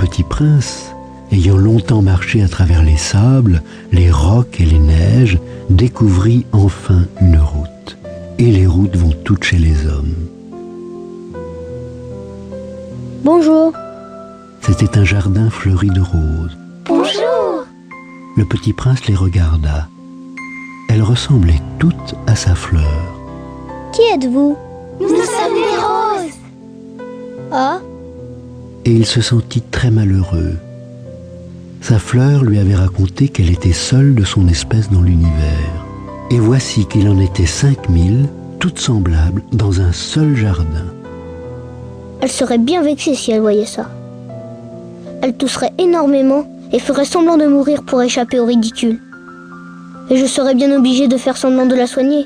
petit prince, ayant longtemps marché à travers les sables, les rocs et les neiges, découvrit enfin une route. Et les routes vont toutes chez les hommes. Bonjour. C'était un jardin fleuri de roses. Bonjour. Le petit prince les regarda. Elles ressemblaient toutes à sa fleur. Qui êtes-vous? Nous sommes des roses. Ah, Et il se sentit très malheureux. Sa fleur lui avait raconté qu'elle était seule de son espèce dans l'univers. Et voici qu'il en était 5000, toutes semblables, dans un seul jardin. elle serait bien vexée si elle voyait ça. Elle tousserait énormément et ferait semblant de mourir pour échapper au ridicule. Et je serais bien obligée de faire semblant de la soigner,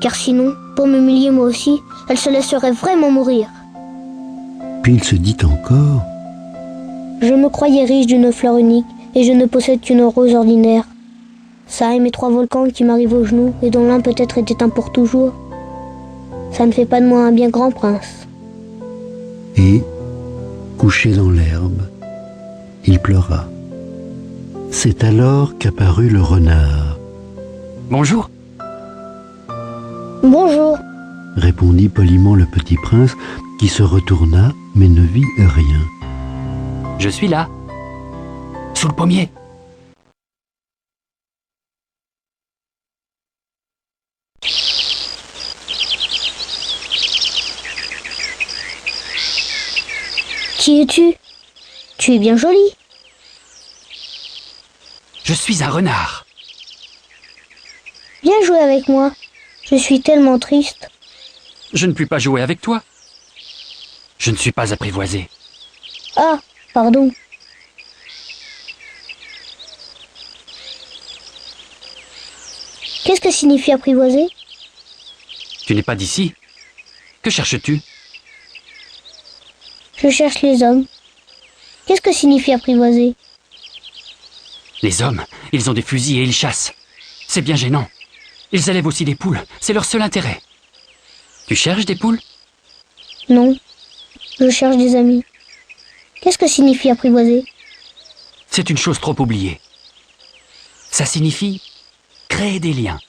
car sinon, pour m'humilier moi aussi, elle se laisserait vraiment mourir. Puis il se dit encore: Je me croyais riche d'une fleur unique et je ne possède qu'une rose ordinaire. Ça et mes 3 volcans qui m'arrivent aux genoux et dont l'un peut-être était un pour toujours. Ça ne fait pas de moi un bien grand prince. Et, couché dans l'herbe, il pleura. C'est alors qu'apparut le renard, Bonjour. Bonjour. répondit poliment le petit prince, qui se retourna mais ne vit rien. Je suis là. Sous le pommier. Qui es-tu? Tu es bien jolie. Je suis un renard. Viens jouer avec moi. Je suis tellement triste. Je ne puis pas jouer avec toi. Je ne suis pas apprivoisé. Ah, pardon. Qu'est-ce que signifie apprivoiser? Tu n'es pas d'ici. Que cherches-tu? Je cherche les hommes. Qu'est-ce que signifie apprivoiser? Les hommes, ils ont des fusils et ils chassent. C'est bien gênant. Ils élèvent aussi des poules. C'est leur seul intérêt. Tu cherches des poules? Non. Je cherche des amis. Qu'est-ce que signifie apprivoiser? C'est une chose trop oubliée. Ça signifie créer des liens.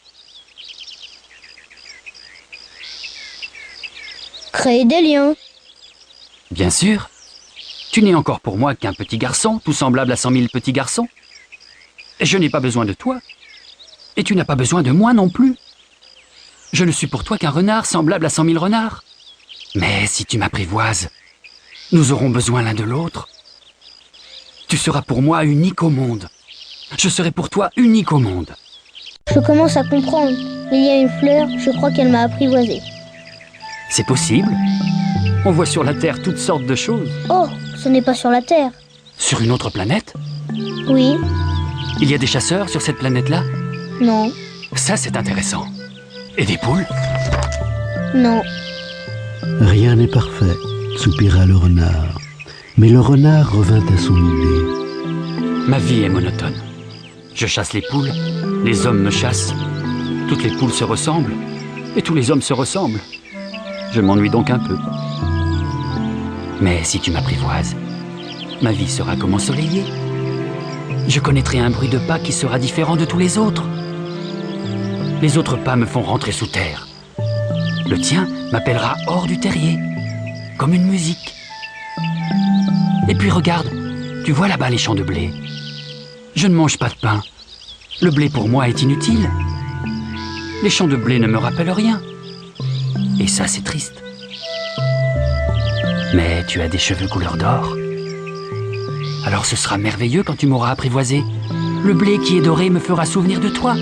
Créer des liens. Bien sûr. Tu n'es encore pour moi qu'un petit garçon, tout semblable à 100 000 petits garçons. Je n'ai pas besoin de toi. Et tu n'as pas besoin de moi non plus. Je ne suis pour toi qu'un renard semblable à 100 000 renards. Mais si tu m'apprivoises, nous aurons besoin l'un de l'autre. Tu seras pour moi unique au monde. Je serai pour toi unique au monde. Je commence à comprendre. Il y a une fleur, je crois qu'elle m'a apprivoisé. C'est possible. On voit sur la Terre toutes sortes de choses. Oh, ce n'est pas sur la Terre. Sur une autre planète, Oui, il y a des chasseurs sur cette planète-là. non, Ça, c'est intéressant. Et des poules? non. Rien n'est parfait, soupira le renard. Mais le renard revint à son idée. Ma vie est monotone. Je chasse les poules, les hommes me chassent. Toutes les poules se ressemblent, et tous les hommes se ressemblent. Je m'ennuie donc un peu. Mais si tu m'apprivoises, ma vie sera comme ensoleillée. Je connaîtrai un bruit de pas qui sera différent de tous les autres. Les autres pas me font rentrer sous terre. Le tien m'appellera hors du terrier, comme une musique. Et puis regarde, tu vois là-bas les champs de blé. Je ne mange pas de pain. Le blé pour moi est inutile. Les champs de blé ne me rappellent rien. Et ça, c'est triste. Mais tu as des cheveux couleur d'or. Alors ce sera merveilleux quand tu m'auras apprivoisé. Le blé qui est doré me fera souvenir de toi.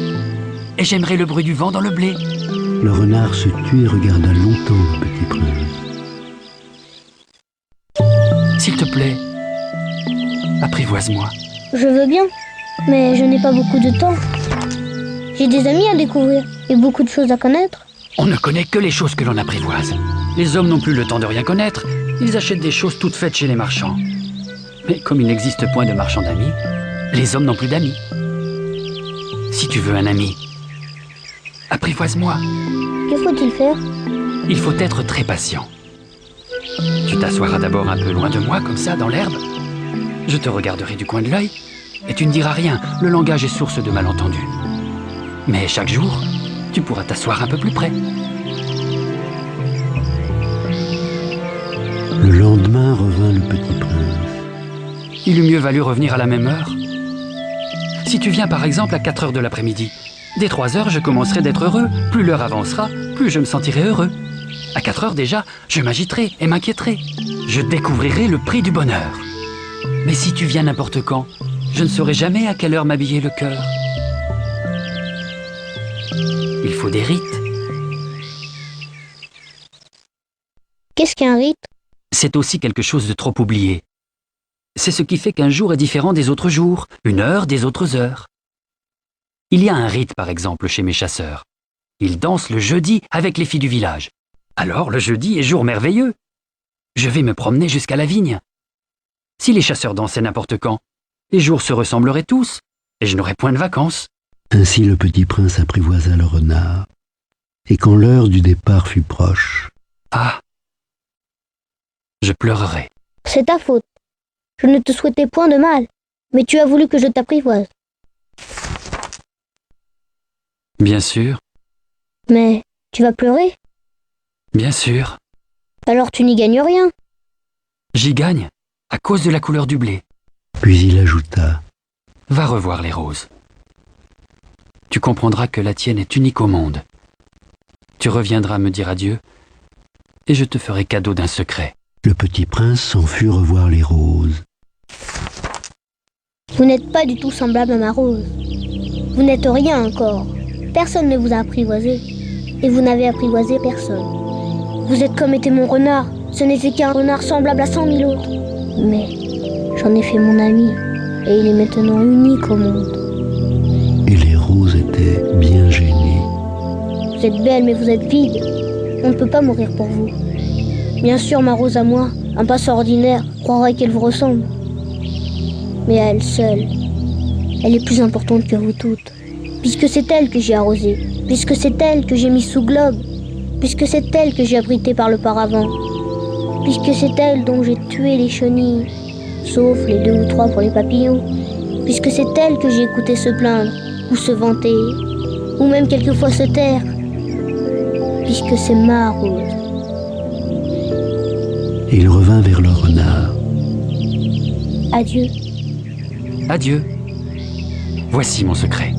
Et j'aimerai le bruit du vent dans le blé. Le renard se tut et regarda longtemps le petit prince. S'il te plaît, apprivoise-moi. Je veux bien, mais je n'ai pas beaucoup de temps. J'ai des amis à découvrir et beaucoup de choses à connaître. On ne connaît que les choses que l'on apprivoise. Les hommes n'ont plus le temps de rien connaître. Ils achètent des choses toutes faites chez les marchands. Mais comme il n'existe point de marchands d'amis, les hommes n'ont plus d'amis. Si tu veux un ami, apprivoise-moi. Que faut-il faire? Il faut être très patient. Tu t'assoiras d'abord un peu loin de moi, comme ça, dans l'herbe. Je te regarderai du coin de l'œil et tu ne diras rien. Le langage est source de malentendus. Mais chaque jour, tu pourras t'asseoir un peu plus près. Le lendemain revint le petit prince. Il eût mieux valu revenir à la même heure. Si tu viens par exemple à 4 heures de l'après-midi, dès 3 heures, je commencerai d'être heureux. Plus l'heure avancera, plus je me sentirai heureux. À 4 heures déjà, je m'agiterai et m'inquiéterai. Je découvrirai le prix du bonheur. Mais si tu viens n'importe quand, je ne saurai jamais à quelle heure m'habiller le cœur. Il faut des rites. Qu'est-ce qu'un rite? C'est aussi quelque chose de trop oublié. C'est ce qui fait qu'un jour est différent des autres jours, une heure des autres heures. Il y a un rite, par exemple, chez mes chasseurs. Ils dansent le jeudi avec les filles du village. Alors, le jeudi est jour merveilleux. Je vais me promener jusqu'à la vigne. Si les chasseurs dansaient n'importe quand, les jours se ressembleraient tous, et je n'aurais point de vacances. Ainsi le petit prince apprivoisa le renard. Et quand l'heure du départ fut proche, Ah, je pleurerai. C'est ta faute. Je ne te souhaitais point de mal, mais tu as voulu que je t'apprivoise. Bien sûr, Mais tu vas pleurer? bien sûr. Alors tu n'y gagnes rien. J'y gagne, à cause de la couleur du blé. puis il ajouta « Va revoir les roses. Tu comprendras que la tienne est unique au monde. Tu reviendras me dire adieu, et je te ferai cadeau d'un secret. » Le petit prince s'en fut revoir les roses. Vous n'êtes pas du tout semblable à ma rose. Vous n'êtes rien encore. Personne ne vous a apprivoisé. Et vous n'avez apprivoisé personne. Vous êtes comme était mon renard. Ce n'était qu'un renard semblable à 100 000 autres. Mais j'en ai fait mon ami. Et il est maintenant unique au monde. Et les roses étaient bien gênées. Vous êtes belle, mais vous êtes vide. On ne peut pas mourir pour vous. Bien sûr, ma rose à moi, un passant ordinaire, croirait qu'elle vous ressemble. Mais à elle seule, elle est plus importante que vous toutes. Puisque c'est elle que j'ai arrosée, puisque c'est elle que j'ai mise sous globe, puisque c'est elle que j'ai abritée par le paravent, puisque c'est elle dont j'ai tué les chenilles, sauf les 2 ou 3 pour les papillons, puisque c'est elle que j'ai écouté se plaindre, ou se vanter, ou même quelquefois se taire, puisque c'est ma rose. Et il revint vers le renard. Adieu. Adieu. Voici mon secret.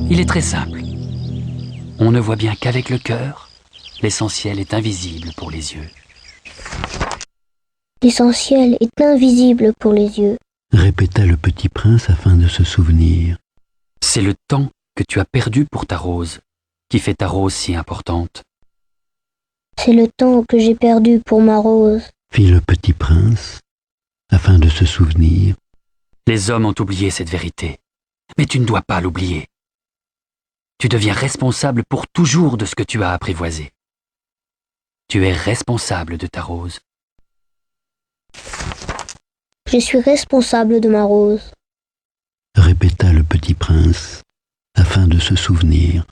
Il est très simple. On ne voit bien qu'avec le cœur. L'essentiel est invisible pour les yeux. L'essentiel est invisible pour les yeux. Répéta le petit prince afin de se souvenir. C'est le temps que tu as perdu pour ta rose qui fait ta rose si importante. C'est le temps que j'ai perdu pour ma rose. Fit le petit prince afin de se souvenir. Les hommes ont oublié cette vérité. Mais tu ne dois pas l'oublier. Tu deviens responsable pour toujours de ce que tu as apprivoisé. Tu es responsable de ta rose. Je suis responsable de ma rose. Répéta le petit prince afin de se souvenir.